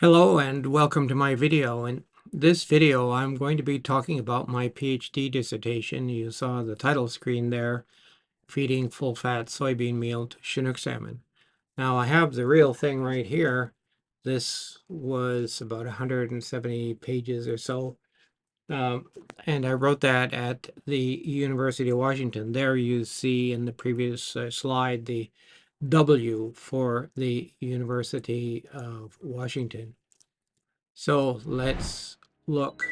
Hello and welcome to my video. In this video I'm going to be talking about my PhD dissertation. You saw the title screen there, Feeding Full-Fat Soybean Meal to Chinook Salmon. Now I have the real thing right here. This was about 170 pages or so. And I wrote that at the University of Washington. There you see in the previous slide the W for the University of Washington. So let's look.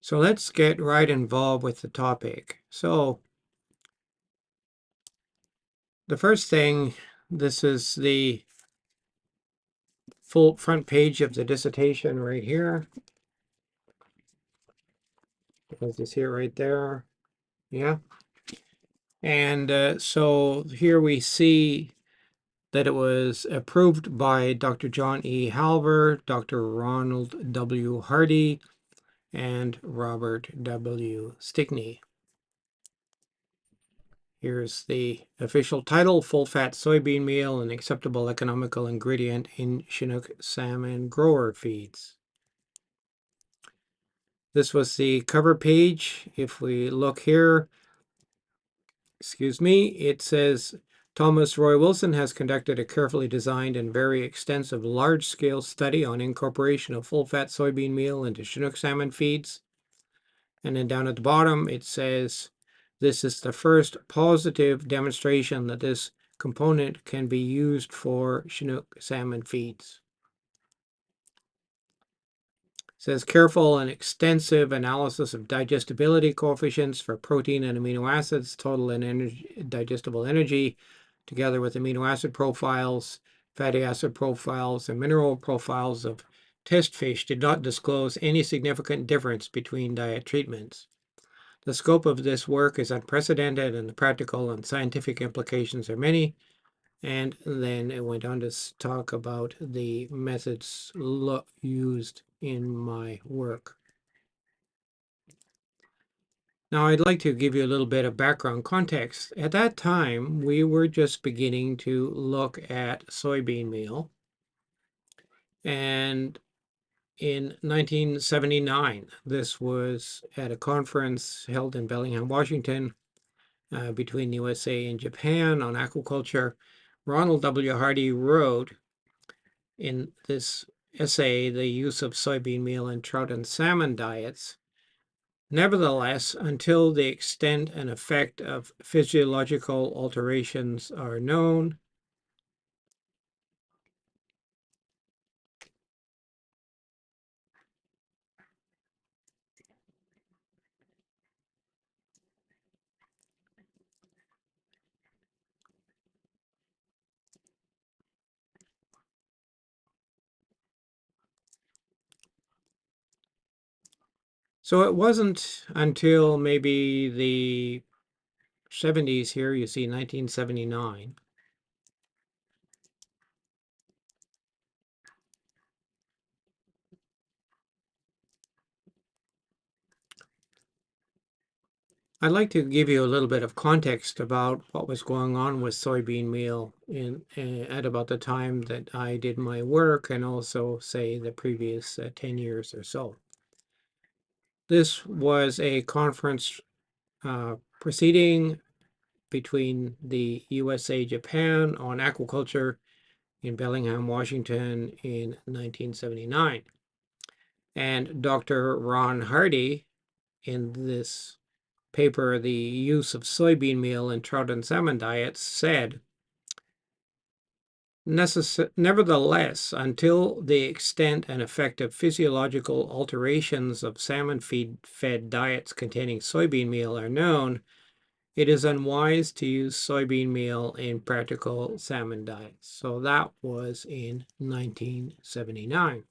So let's get right involved with the topic. So the first thing, this is the full front page of the dissertation right here. You can see it right there. Yeah. And so here we see that it was approved by Dr. John E. Halver, Dr. Ronald W. Hardy, and Robert W. Stickney. Here's the official title: Full-Fat Soybean Meal, an acceptable economical ingredient in Chinook salmon grower feeds. This was the cover page. If we look here, excuse me, it says, Thomas Roy Wilson has conducted a carefully designed and very extensive large-scale study on incorporation of full-fat soybean meal into Chinook salmon feeds. And then down at the bottom, it says, this is the first positive demonstration that this component can be used for Chinook salmon feeds. It says careful and extensive analysis of digestibility coefficients for protein and amino acids, total and digestible energy, together with amino acid profiles, fatty acid profiles, and mineral profiles of test fish did not disclose any significant difference between diet treatments. The scope of this work is unprecedented, and the practical and scientific implications are many. And then it went on to talk about the methods used in my work. Now, I'd like to give you a little bit of background context. At that time, we were just beginning to look at soybean meal. And in 1979, this was at a conference held in Bellingham, Washington, between the USA and Japan on aquaculture. Ronald W. Hardy wrote in this essay, The Use of Soybean Meal in Trout and Salmon Diets. Nevertheless, until the extent and effect of physiological alterations are known, so it wasn't until maybe the 70s here, you see 1979, I'd like to give you a little bit of context about what was going on with soybean meal at about the time that I did my work, and also say the previous 10 years or so. This was a conference proceeding between the USA Japan on aquaculture in Bellingham, Washington in 1979. And Dr. Ron Hardy, in this paper, The Use of Soybean Meal in Trout and Salmon Diets, said, nevertheless, until the extent and effect of physiological alterations of salmon fed diets containing soybean meal are known, it is unwise to use soybean meal in practical salmon diets. So that was in 1979.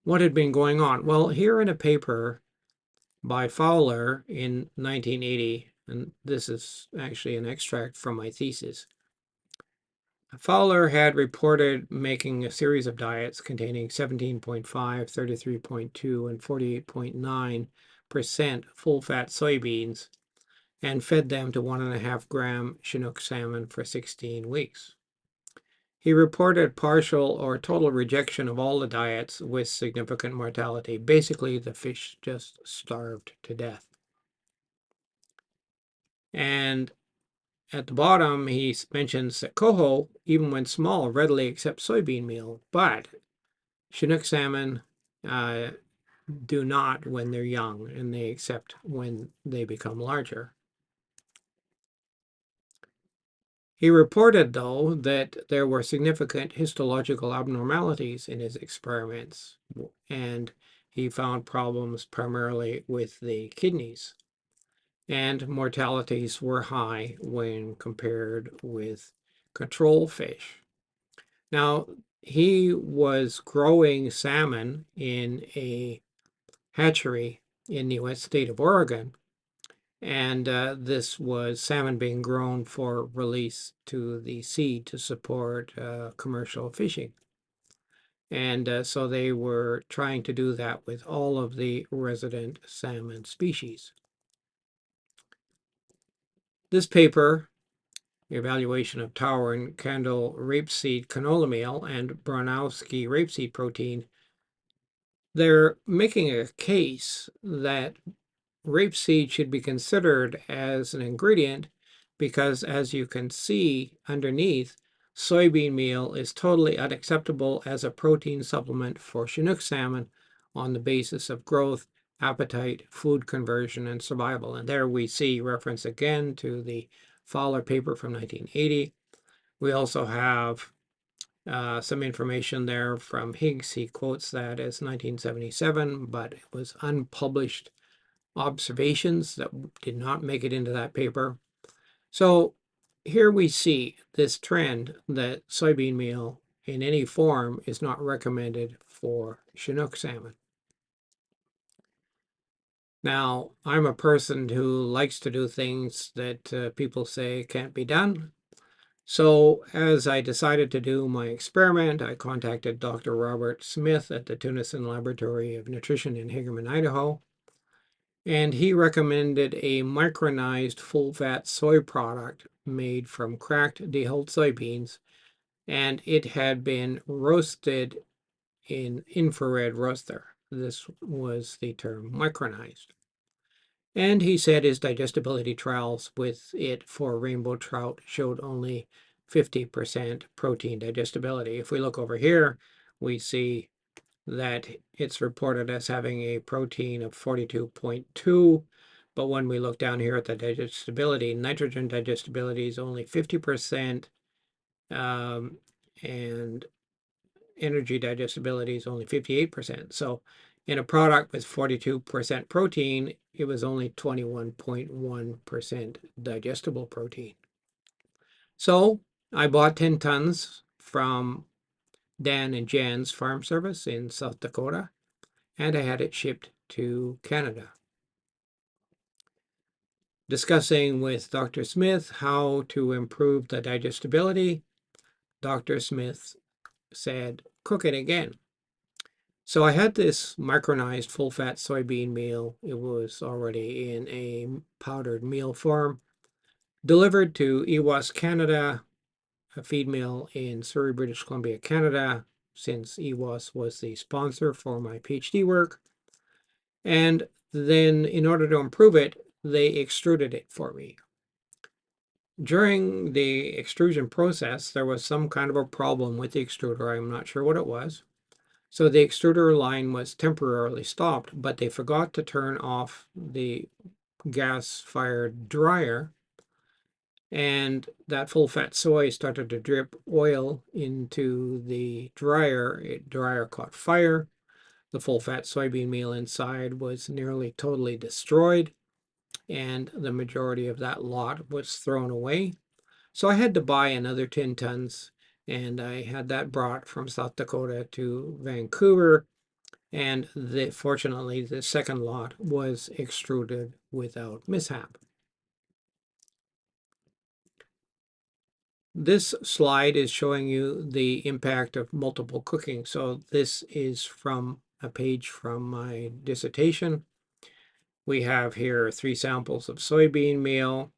What had been going on? Well, here in a paper by Fowler in 1980, and this is actually an extract from my thesis, Fowler had reported making a series of diets containing 17.5, 33.2, and 48.9% full-fat soybeans and fed them to 1.5 gram Chinook salmon for 16 weeks. He reported partial or total rejection of all the diets with significant mortality. Basically, the fish just starved to death. And at the bottom, he mentions that coho, even when small, readily accepts soybean meal, but Chinook salmon do not when they're young, and they accept when they become larger. He reported, though, that there were significant histological abnormalities in his experiments, and he found problems primarily with the kidneys. And mortalities were high when compared with control fish. Now, he was growing salmon in a hatchery in the U.S. state of Oregon, and this was salmon being grown for release to the sea to support commercial fishing. And so they were trying to do that with all of the resident salmon species. This paper, Evaluation of Tower and Candle Rapeseed Canola Meal and Bronowski Rapeseed Protein, they're making a case that rapeseed should be considered as an ingredient because, as you can see underneath, soybean meal is totally unacceptable as a protein supplement for Chinook salmon on the basis of growth, appetite, food conversion, and survival. And there we see reference again to the Fowler paper from 1980. We also have some information there from Higgs. He quotes that as 1977, but it was unpublished observations that did not make it into that paper. So here we see this trend that soybean meal in any form is not recommended for Chinook salmon. Now, I'm a person who likes to do things that people say can't be done. So as I decided to do my experiment, I contacted Dr. Robert Smith at the Tunison Laboratory of Nutrition in Hagerman, Idaho. And he recommended a micronized full-fat soy product made from cracked dehulled soybeans, and it had been roasted in infrared roaster. This was the term micronized. And he said his digestibility trials with it for rainbow trout showed only 50% protein digestibility. If we look over here, we see that it's reported as having a protein of 42.2, but when we look down here at the digestibility, nitrogen digestibility is only 50%, and energy digestibility is only 58%. So in a product with 42% protein, it was only 21.1% digestible protein. So I bought 10 tons from Dan and Jan's Farm Service in South Dakota, and I had it shipped to Canada. Discussing with Dr. Smith how to improve the digestibility, Dr. Smith said, cook it again. So I had this micronized full-fat soybean meal. It was already in a powdered meal form, delivered to EWAS Canada, a feed mill in Surrey, British Columbia, Canada, since EWAS was the sponsor for my PhD work. And then in order to improve it, they extruded it for me. During the extrusion process, there was some kind of a problem with the extruder. I'm not sure what it was. So the extruder line was temporarily stopped, but they forgot to turn off the gas-fired dryer, and that full-fat soy started to drip oil into the dryer. The dryer caught fire. The full-fat soybean meal inside was nearly totally destroyed, and the majority of that lot was thrown away. So I had to buy another 10 tons, and I had that brought from South Dakota to Vancouver, and fortunately the second lot was extruded without mishap. This slide is showing you the impact of multiple cooking. So this is from a page from my dissertation. We have here 3 samples of soybean meal,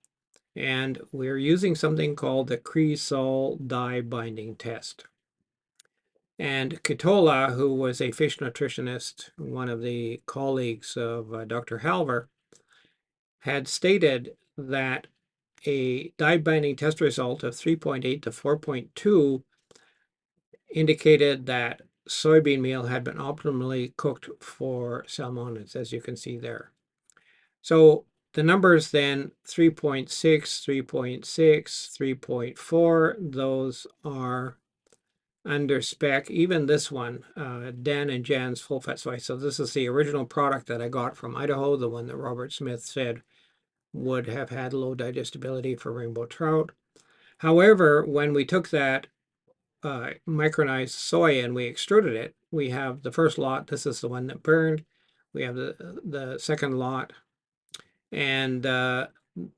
and we're using something called the Cresol dye binding test. And Kitola, who was a fish nutritionist, one of the colleagues of Dr. Halver, had stated that a dye binding test result of 3.8 to 4.2 indicated that soybean meal had been optimally cooked for salmonids, as you can see there. So the numbers then 3.6, 3.6, 3.4, those are under spec. Even this one, Dan and Jan's full fat soy. So this is the original product that I got from Idaho, the one that Robert Smith said would have had low digestibility for rainbow trout. However, when we took that micronized soy and we extruded it, we have the first lot. This is the one that burned. We have the second lot, and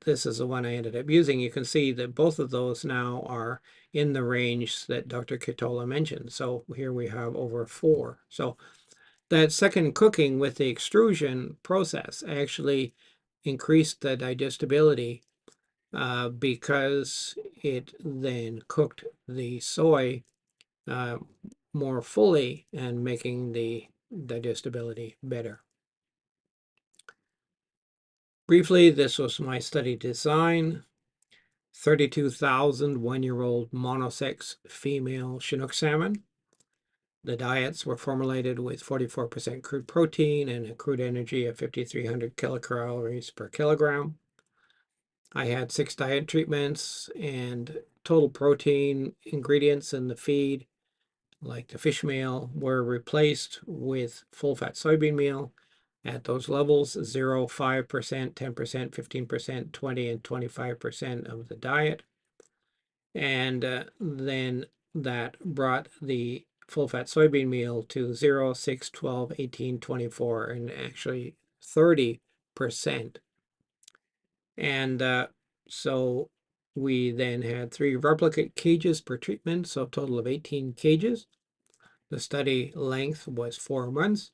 this is the one I ended up using. You can see that both of those now are in the range that Dr. Kitola mentioned. So here we have over 4. So that second cooking with the extrusion process actually increased the digestibility because it then cooked the soy more fully and making the digestibility better. Briefly, this was my study design. 32,000 one-year-old monosex female Chinook salmon. The diets were formulated with 44% crude protein and a crude energy of 5,300 kilocalories per kilogram. I had 6 diet treatments, and total protein ingredients in the feed, like the fish meal, were replaced with full-fat soybean meal at those levels: 0, 5%, 10%, 15%, 20, and 25% of the diet. And then that brought the full-fat soybean meal to 0, 6, 12, 18, 24, and actually 30%. And so we then had 3 replicate cages per treatment, so a total of 18 cages. The study length was 4 months,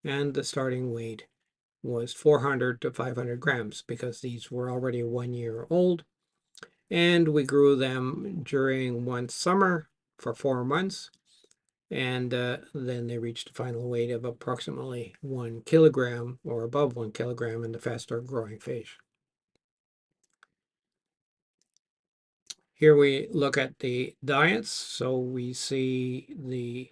and the starting weight was 400 to 500 grams because these were already 1 year old. And we grew them during one summer for 4 months, and then they reached a final weight of approximately 1 kilogram or above 1 kilogram in the faster growing fish. Here we look at the diets. So we see the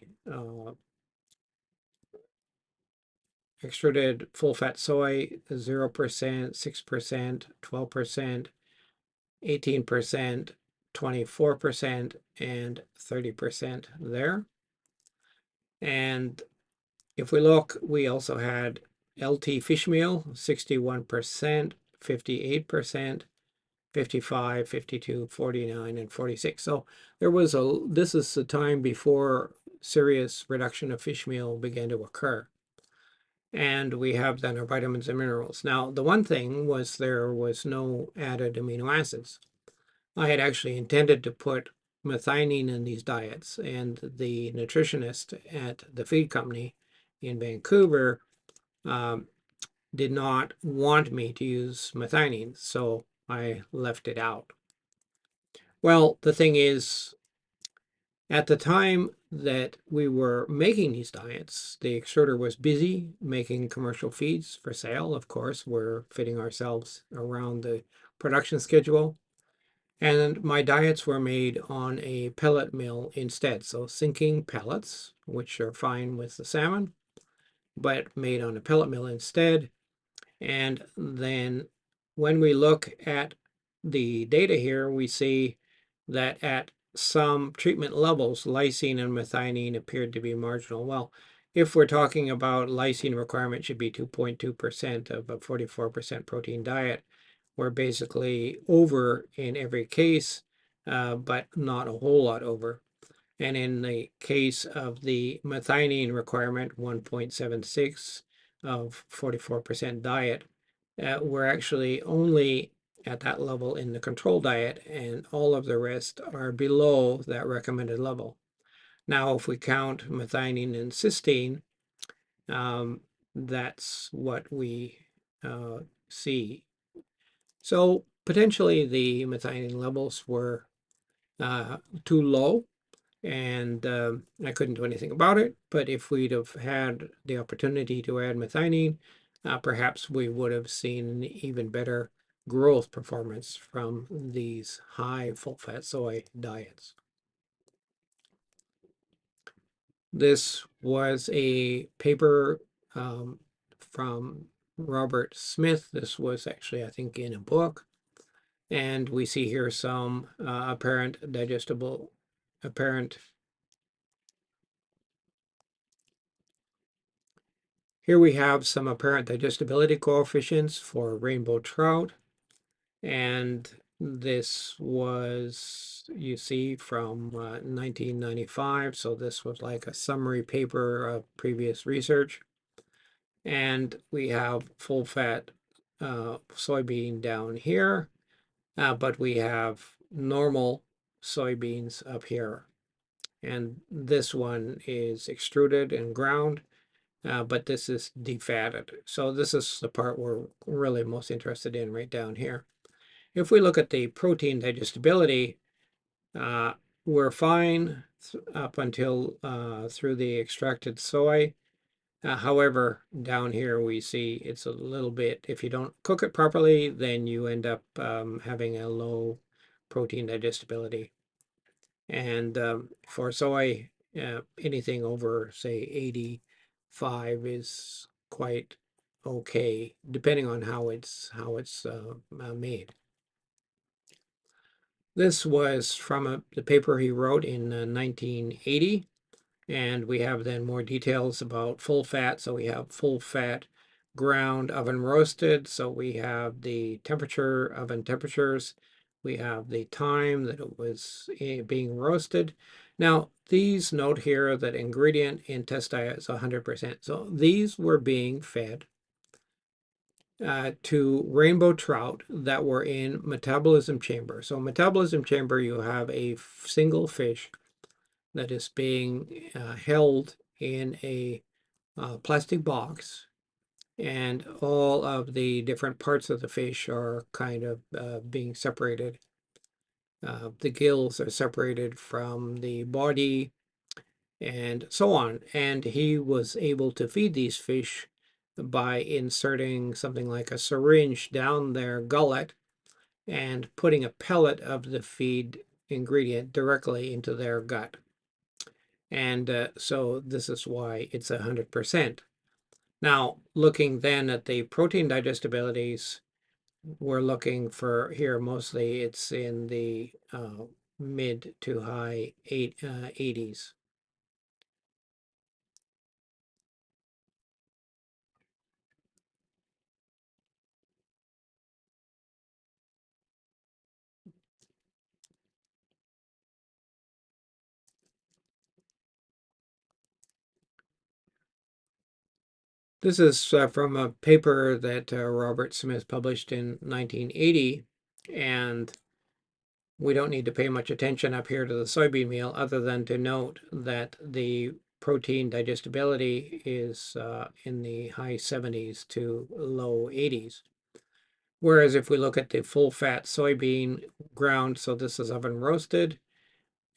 extruded full-fat soy, 0%, 6%, 12%, 18%, 24%, and 30% there. And if we look, we also had LT fish meal, 61%, 58%, 55, 52, 49, and 46. So there was this is the time before serious reduction of fish meal began to occur. And we have then our vitamins and minerals. Now, the one thing was there was no added amino acids. I had actually intended to put methionine in these diets, and the nutritionist at the feed company in Vancouver did not want me to use methionine, so I left it out. Well, the thing is, At the time that we were making these diets, the extruder was busy making commercial feeds for sale. Of course, we're fitting ourselves around the production schedule. And my diets were made on a pellet mill instead. So sinking pellets, which are fine with the salmon, but made on a pellet mill instead. And then when we look at the data here, we see that at some treatment levels, lysine and methionine appeared to be marginal. Well, if we're talking about lysine requirement should be 2.2% of a 44% protein diet, we're basically over in every case, but not a whole lot over. And in the case of the methionine requirement, 1.76 of 44% diet, we're actually only at that level in the control diet, and all of the rest are below that recommended level. Now, if we count methionine and cysteine, that's what we see. So potentially the methionine levels were too low, and I couldn't do anything about it. But if we'd have had the opportunity to add methionine, perhaps we would have seen even better growth performance from these high full-fat soy diets. This was a paper from Robert Smith. This was actually, I think, in a book. And we see here some apparent Here we have some apparent digestibility coefficients for rainbow trout. And this was, you see, from 1995. So this was like a summary paper of previous research. And we have full fat soybean down here, but we have normal soybeans up here. And this one is extruded and ground, but this is defatted. So this is the part we're really most interested in right down here. If we look at the protein digestibility, we're fine up until through the extracted soy. However, down here we see it's a little bit, if you don't cook it properly, then you end up having a low protein digestibility. And for soy, anything over, say, 85 is quite okay, depending on how it's made. This was from the paper he wrote in 1980. And we have then more details about full fat. So we have full fat ground oven roasted. So we have the temperature, oven temperatures. We have the time that it was being roasted. Now, these note here that ingredient in test diet is 100%. So these were being fed to rainbow trout that were in metabolism chamber. So metabolism chamber, you have a single fish that is being held in a plastic box, and all of the different parts of the fish are kind of being separated. The gills are separated from the body and so on. And he was able to feed these fish by inserting something like a syringe down their gullet and putting a pellet of the feed ingredient directly into their gut. And so this is why it's 100%. Now, looking then at the protein digestibilities, we're looking for here mostly it's in the mid to high 80s. This is from a paper that Robert Smith published in 1980, and we don't need to pay much attention up here to the soybean meal other than to note that the protein digestibility is in the high 70s to low 80s. Whereas if we look at the full fat soybean ground, so this is oven roasted,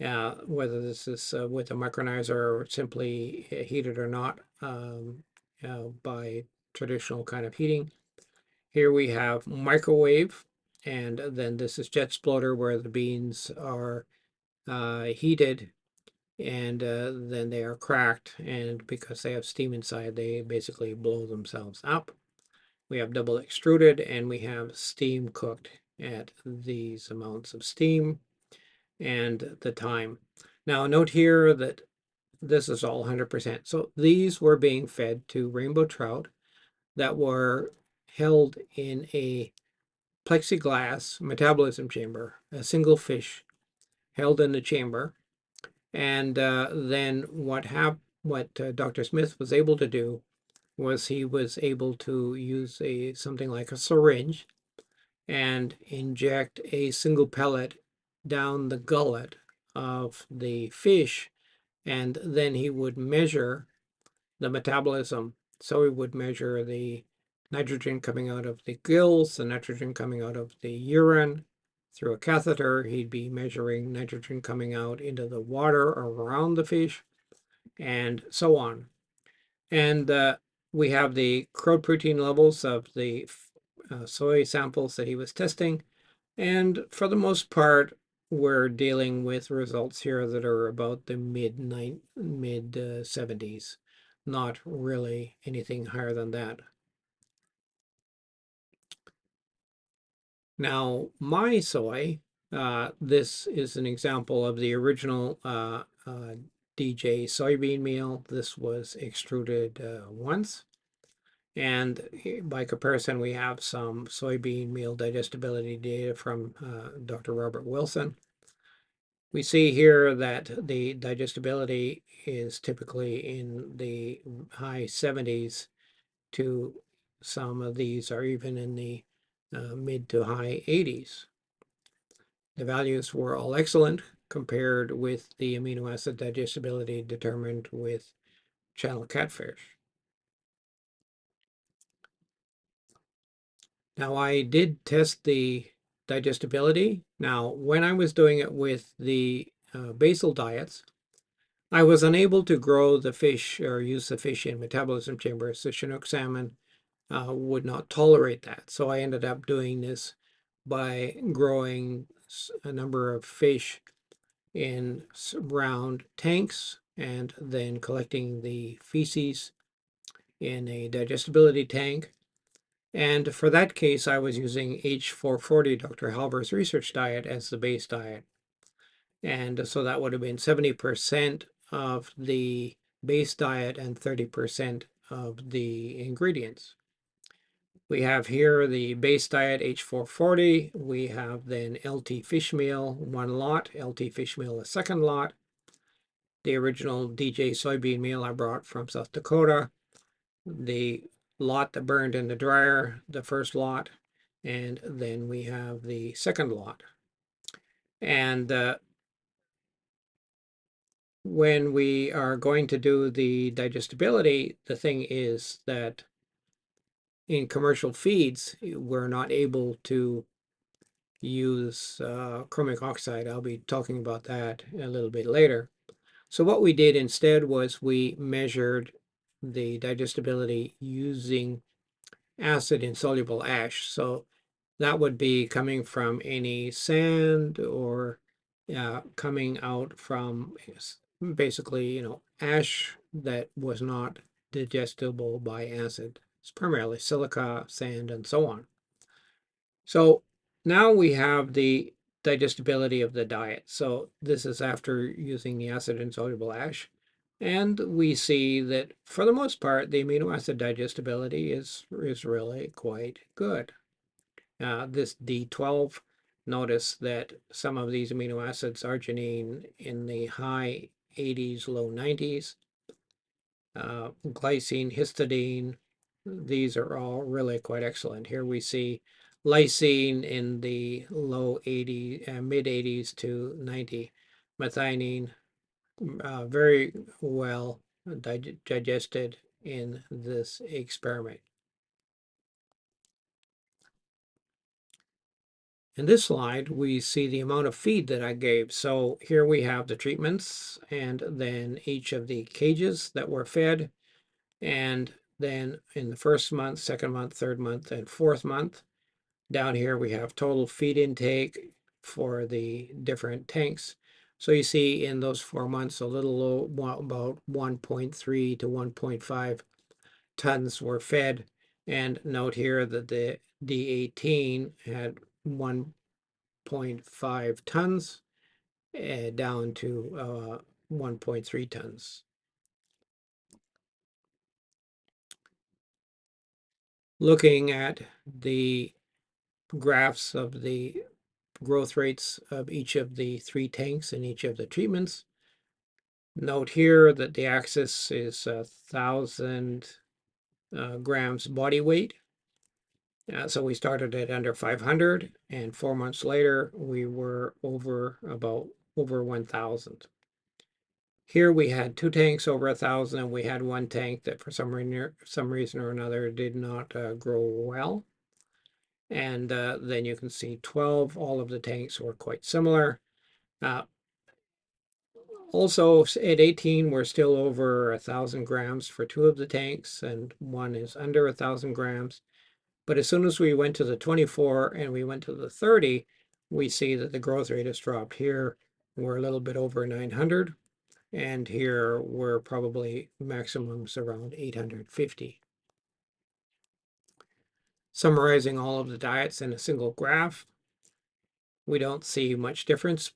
whether this is with a micronizer or simply heated or not by traditional kind of heating. Here we have microwave, and then this is jet exploder where the beans are heated and then they are cracked, and because they have steam inside, they basically blow themselves up. We have double extruded, and we have steam cooked at these amounts of steam and the time. Now note here that this is all 100%. So these were being fed to rainbow trout that were held in a plexiglass metabolism chamber, a single fish held in the chamber. And then what Dr. Smith was able to do was he was able to use something like a syringe and inject a single pellet down the gullet of the fish, and then he would measure the metabolism. So he would measure the nitrogen coming out of the gills, the nitrogen coming out of the urine. Through a catheter, he'd be measuring nitrogen coming out into the water around the fish, and so on. And we have the crude protein levels of the soy samples that he was testing. And for the most part, we're dealing with results here that are about the mid 70s, not really anything higher than that. Now, my soy, this is an example of the original DJ soybean meal. This was extruded once. And by comparison, we have some soybean meal digestibility data from Dr. Robert Wilson. We see here that the digestibility is typically in the high 70s to some of these are even in the mid to high 80s. The values were all excellent compared with the amino acid digestibility determined with channel catfish. Now, I did test the digestibility. Now, when I was doing it with the basal diets, I was unable to grow the fish or use the fish in metabolism chambers. The Chinook salmon would not tolerate that. So I ended up doing this by growing a number of fish in round tanks and then collecting the feces in a digestibility tank. And for that case, I was using H440, Dr. Halber's research diet, as the base diet. And so that would have been 70% of the base diet and 30% of the ingredients. We have here the base diet H440. We have then LT fish meal, one lot, LT fish meal, a second lot. The original DJ soybean meal I brought from South Dakota. The lot that burned in the dryer, the first lot, and then we have the second lot. And when we are going to do the digestibility, the thing is that in commercial feeds, we're not able to use chromic oxide. I'll be talking about that a little bit later. So what we did instead was we measured the digestibility using acid insoluble ash. So that would be coming from any sand or coming out from basically, ash that was not digestible by acid. It's primarily silica, sand, and so on. So now we have the digestibility of the diet. So this is after using the acid insoluble ash. And we see that for the most part, the amino acid digestibility is really quite good. This D12, notice that some of these amino acids, arginine in the high 80s, low 90s, glycine, histidine, these are all really quite excellent. Here we see lysine in the low 80s, mid 80s to 90, methionine, very well digested in this experiment. In this slide, we see the amount of feed that I gave. So here we have the treatments and then each of the cages that were fed. And then in the first month, second month, third month, and fourth month, down here we have total feed intake for the different tanks. So you see in those 4 months, a little low, about 1.3 to 1.5 tons were fed. And note here that the D18 had 1.5 tons down to 1.3 tons. Looking at the graphs of the growth rates of each of the 3 tanks and each of the treatments. Note here that the axis is 1,000 grams body weight. So we started at under 500, and 4 months later we were over 1,000. Here we had 2 tanks over 1,000, and we had 1 tank that for some reason or another did not grow well. And then you can see 12, all of the tanks were quite similar. Also at 18, we're still over 1,000 grams for 2 of the tanks, and 1 is under 1,000 grams. But as soon as we went to the 24 and we went to the 30, we see that the growth rate has dropped. Here we're a little bit over 900, and here we're probably maximums around 850. Summarizing all of the diets in a single graph, we don't see much difference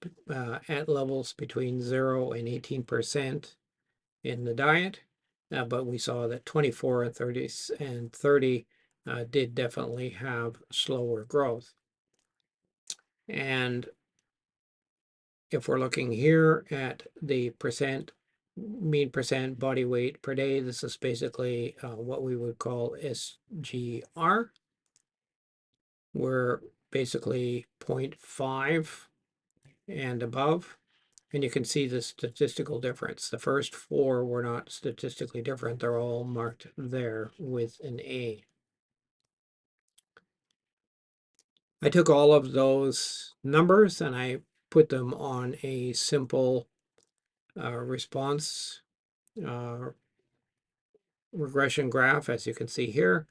at levels between 0 and 18% in the diet, but we saw that 24 and 30 did definitely have slower growth. And if we're looking here at the mean percent body weight per day, this is basically what we would call SGR. We're basically 0.5 and above. And you can see the statistical difference. The first 4 were not statistically different. They're all marked there with an A. I took all of those numbers and I put them on a simple response regression graph. As you can see here,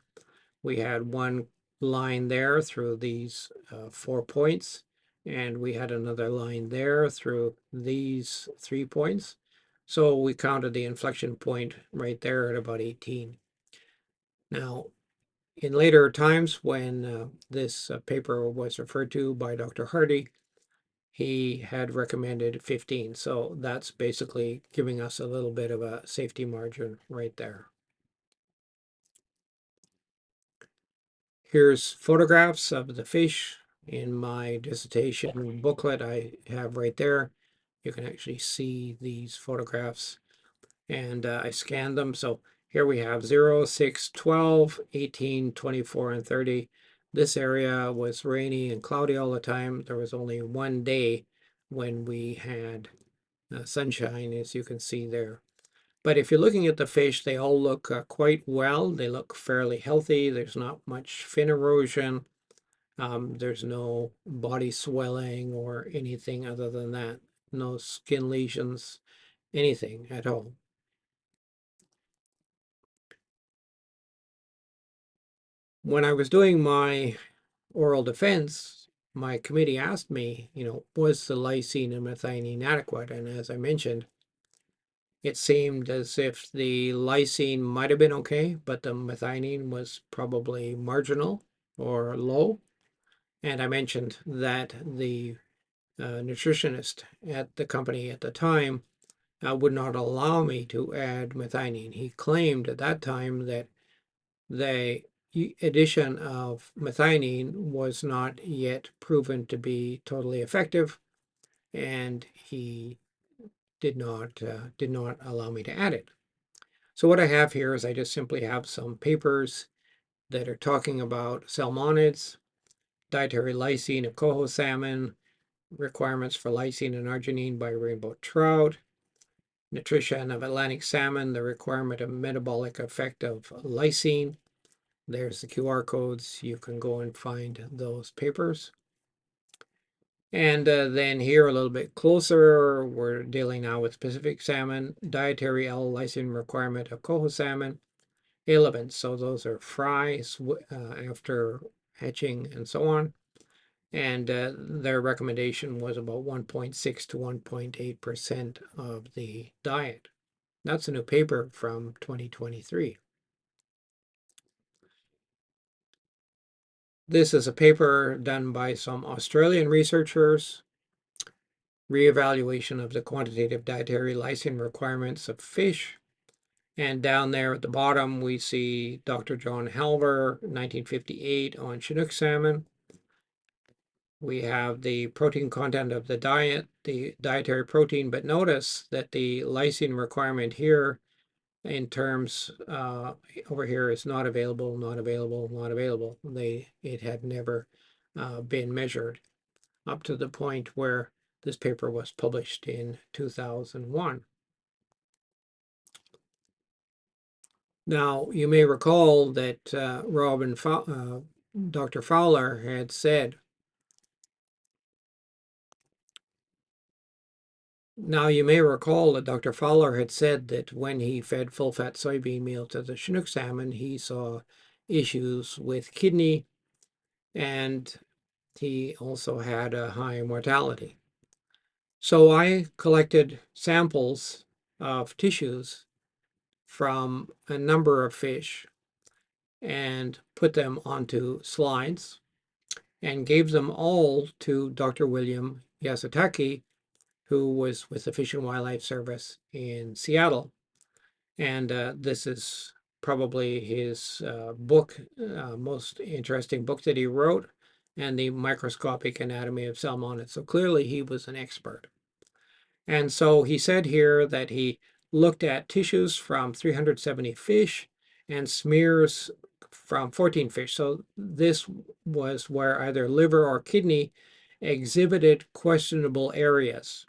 we had one line there through these 4 points, and we had another line there through these 3 points. So we counted the inflection point right there at about 18. Now, in later times when this paper was referred to by Dr. Hardy, he had recommended 15. So that's basically giving us a little bit of a safety margin right there. Here's photographs of the fish in my dissertation booklet I have right there. You can actually see these photographs, and I scanned them. So here we have 0, 6, 12, 18, 24, and 30. This area was rainy and cloudy all the time. There was only 1 day when we had sunshine, as you can see there. But if you're looking at the fish, they all look quite well. They look fairly healthy. There's not much fin erosion. There's no body swelling or anything other than that. No skin lesions, anything at all. When I was doing my oral defense, my committee asked me, was the lysine and methionine adequate? And as I mentioned, it seemed as if the lysine might have been okay, but the methionine was probably marginal or low. And I mentioned that the nutritionist at the company at the time would not allow me to add methionine. He claimed at that time that the addition of methionine was not yet proven to be totally effective, and he did not allow me to add it. So what I have here is I just simply have some papers that are talking about salmonids, dietary lysine of coho salmon, requirements for lysine and arginine by rainbow trout, nutrition of Atlantic salmon, the requirement of metabolic effect of lysine. There's the QR codes. You can go and find those papers. And then here a little bit closer, we're dealing now with Pacific salmon, dietary L-lysine requirement of coho salmon, A11. So those are fries after hatching and so on. And their recommendation was about 1.6 to 1.8% of the diet. That's a new paper from 2023. This is a paper done by some Australian researchers, reevaluation of the quantitative dietary lysine requirements of fish. And down there at the bottom, we see Dr. John Halver, 1958, on Chinook salmon. We have the protein content of the diet, the dietary protein, but notice that the lysine requirement here in terms over here is not available, not available, not available. It had never been measured up to the point where this paper was published in 2001. Now, you may recall that Dr. Fowler had said, that when he fed full-fat soybean meal to the Chinook salmon, he saw issues with kidney, and he also had a high mortality. So I collected samples of tissues from a number of fish and put them onto slides and gave them all to Dr. William Yasutake, who was with the Fish and Wildlife Service in Seattle. And this is probably his most interesting book that he wrote, and the Microscopic Anatomy of Salmonid. So clearly he was an expert. And so he said here that he looked at tissues from 370 fish and smears from 14 fish. So this was where either liver or kidney exhibited questionable areas.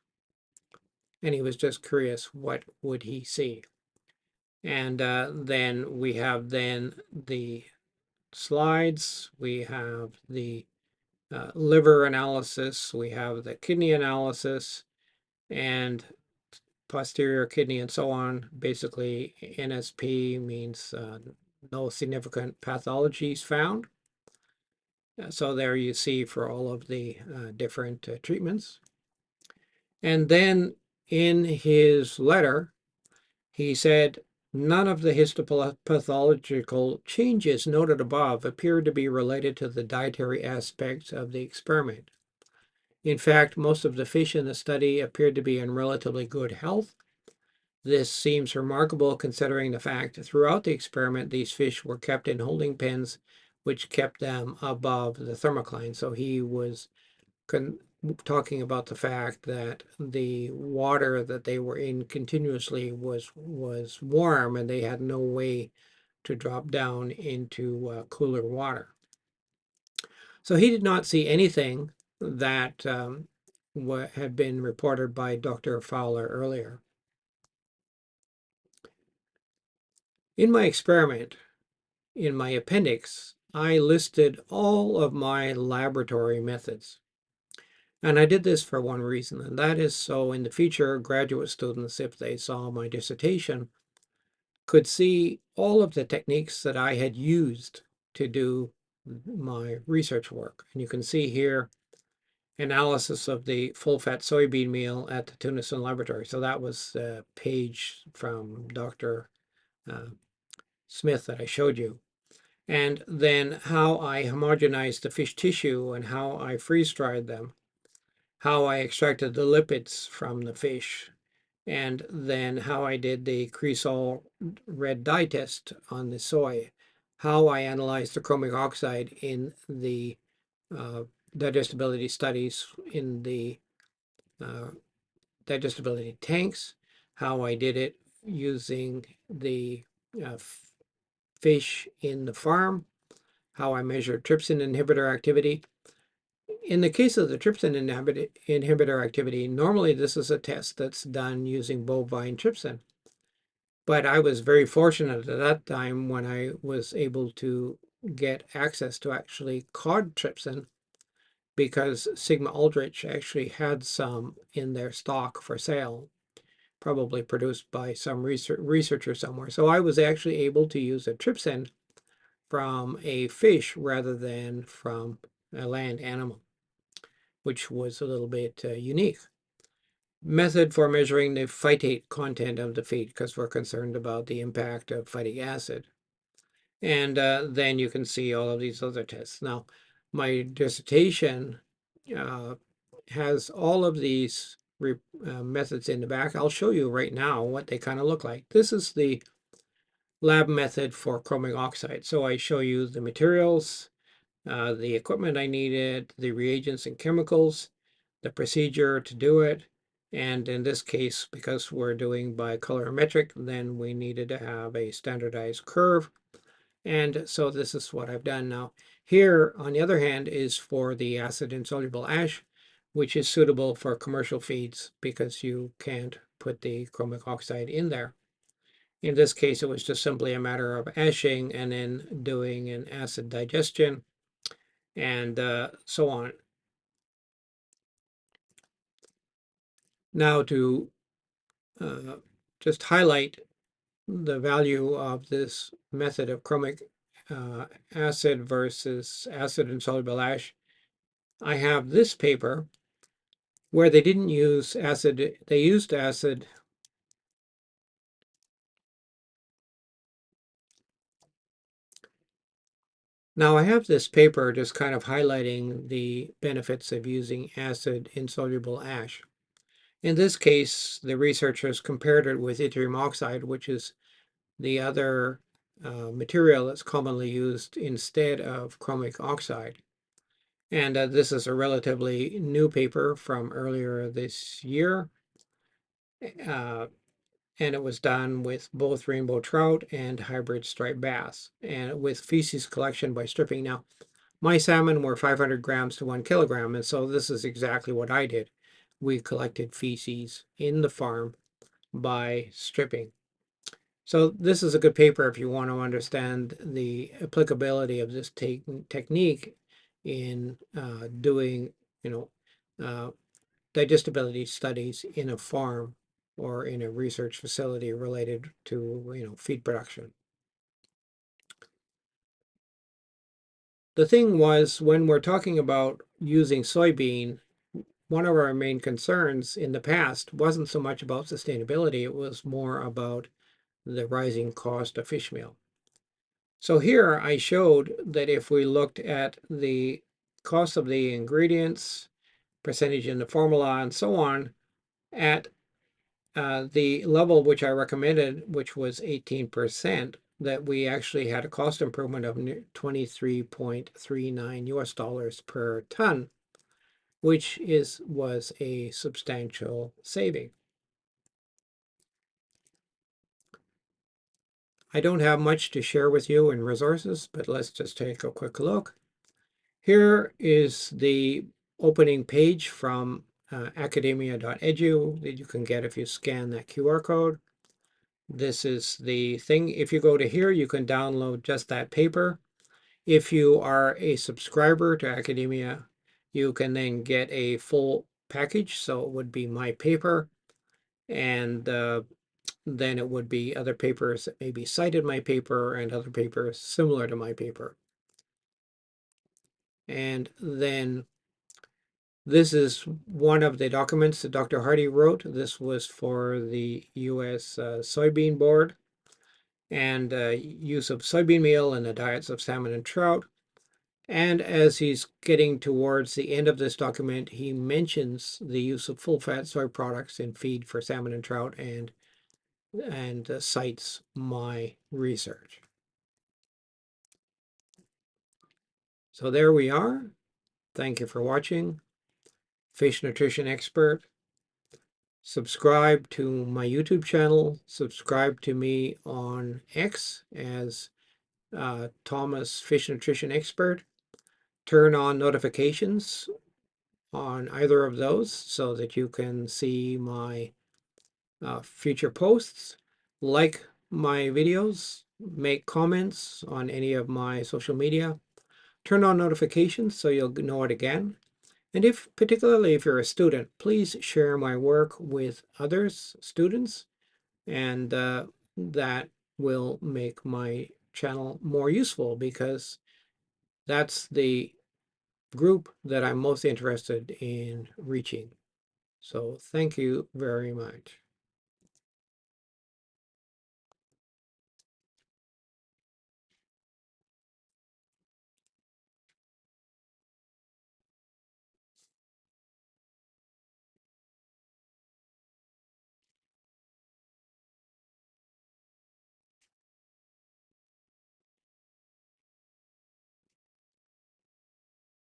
And he was just curious, what would he see? And then we have the slides, we have the liver analysis, we have the kidney analysis, and posterior kidney and so on. Basically, NSP means no significant pathologies found. So there you see for all of the different treatments. And then in his letter, he said, none of the histopathological changes noted above appear to be related to the dietary aspects of the experiment. In fact, most of the fish in the study appeared to be in relatively good health. This seems remarkable considering the fact that throughout the experiment, these fish were kept in holding pens, which kept them above the thermocline. So he was talking about the fact that the water that they were in continuously was warm, and they had no way to drop down into cooler water. So he did not see anything that had been reported by Dr. Fowler earlier. In my experiment, in my appendix, I listed all of my laboratory methods. And I did this for one reason, and that is so in the future, graduate students, if they saw my dissertation, could see all of the techniques that I had used to do my research work. And you can see here analysis of the full-fat soybean meal at the Tunison laboratory. So that was a page from Dr. Smith that I showed you. And then how I homogenized the fish tissue and how I freeze-dried them, how I extracted the lipids from the fish, and then how I did the cresol red dye test on the soy, how I analyzed the chromic oxide in the digestibility studies in the digestibility tanks, how I did it using the fish in the farm, how I measured trypsin inhibitor activity. In the case of the trypsin inhibitor activity, normally this is a test that's done using bovine trypsin. But I was very fortunate at that time when I was able to get access to actually cod trypsin. because Sigma Aldrich actually had some in their stock for sale, probably produced by some researcher somewhere. So I was actually able to use a trypsin from a fish rather than from a land animal, which was a little bit unique. Method for measuring the phytate content of the feed, because we're concerned about the impact of phytic acid. And then you can see all of these other tests. Now, my dissertation has all of these methods in the back. I'll show you right now what they kind of look like. This is the lab method for chromic oxide. So I show you the materials, the equipment I needed, the reagents and chemicals, the procedure to do it. And in this case, because we're doing by colorimetric, then we needed to have a standardized curve. And so this is what I've done now. Here, on the other hand, is for the acid-insoluble ash, which is suitable for commercial feeds because you can't put the chromic oxide in there. In this case, it was just simply a matter of ashing and then doing an acid digestion and so on. Now to just highlight the value of this method of chromic acid versus acid-insoluble ash, I have this paper where they didn't use acid, they used acid. Now I have this paper just kind of highlighting the benefits of using acid-insoluble ash. In this case, the researchers compared it with yttrium oxide, which is the other material that's commonly used instead of chromic oxide. And this is a relatively new paper from earlier this year. And it was done with both rainbow trout and hybrid striped bass, and with feces collection by stripping. Now, my salmon were 500 grams to 1 kilogram, and so this is exactly what I did. We collected feces in the farm by stripping. So this is a good paper if you want to understand the applicability of this technique in doing, digestibility studies in a farm or in a research facility related to, feed production. The thing was, when we're talking about using soybean, one of our main concerns in the past wasn't so much about sustainability, it was more about the rising cost of fish meal. So here I showed that if we looked at the cost of the ingredients, percentage in the formula, and so on, at the level which I recommended, which was 18%, that we actually had a cost improvement of 23.39 US dollars per ton, which was a substantial saving. I don't have much to share with you in resources, but let's just take a quick look. Here is the opening page from academia.edu that you can get if you scan that QR code. This is the thing. If you go to here, you can download just that paper. If you are a subscriber to Academia, you can then get a full package. So it would be my paper, and then it would be other papers that maybe cited my paper and other papers similar to my paper. And then this is one of the documents that Dr. Hardy wrote. This was for the U.S. Soybean Board, and use of soybean meal in the diets of salmon and trout. And as he's getting towards the end of this document, he mentions the use of full-fat soy products in feed for salmon and trout, and cites my research. So there we are. Thank you for watching. Fish Nutrition Expert. Subscribe to my YouTube channel. Subscribe to me on X as Thomas Fish Nutrition Expert. Turn on notifications on either of those so that you can see my future posts. Like my videos, make comments on any of my social media. Turn on notifications so you'll know it again. And particularly if you're a student, please share my work with others, students, and that will make my channel more useful because that's the group that I'm most interested in reaching. So thank you very much.